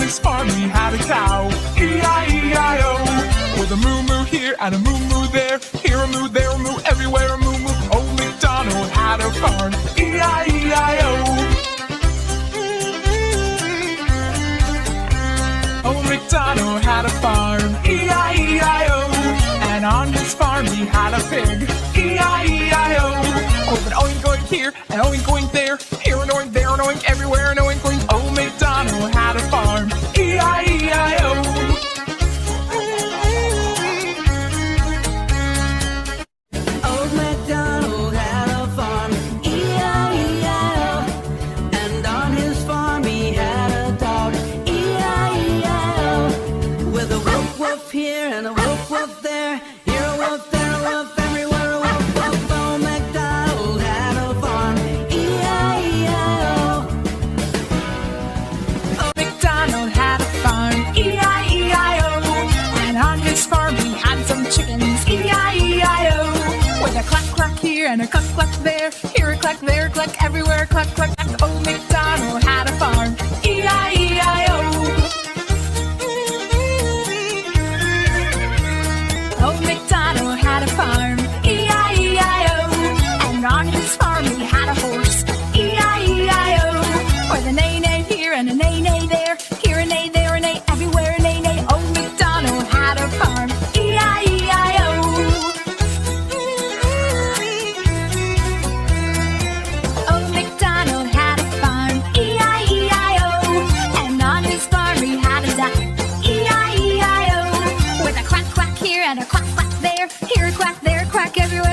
his farm he had a cow. E-I-E-I-O. With a moo-moo here and a moo-moo there, here a moo, there a moo, everywhere a moo-moo. Old MacDonald had a farm. E-I-E-I-O. Old MacDonald had a farm. E-I-E-I-O. And on his farm he had a pig. E-I-E-I-O. With an oink oink here, an oink oink there, here an oink, there an oink, everywhere an oink oink. Old MacDonald had a farm. E-I-E-I-O. Old MacDonald had a farm, E-I-E-I-O. And on his farm he had a dog, E-I-E-I-O. With a woof woof here and a woof woof there, here a woof, there a woof, everywhere a woof woof. Old MacDonald had a farm, E-I-E-I-O. Old MacDonald had a farm. E-I-E-I-O. And on his farm he had some chickens. E-I-E-I-O. With a clack clack here and a cluck cluck there, here a clack, there a cluck, everywhere a cluck cluck. Old MacDonald had a farm. E-I-E-I-O. Old MacDonald had a farm. E-I-E-I-O. And on his farm he had a horse. E-I-E-I-O. With a neigh-neigh here and a neigh-neigh there, here a neigh, there a neigh, everywhere a neigh-neigh. Old MacDonald had a farm. E-I-E-I-O. Old MacDonald had a farm. E-I-E-I-O. And on his farm he had a duck. E-I-E-I-O. With a quack quack here and a quack quack there, here a quack, there a quack, everywhere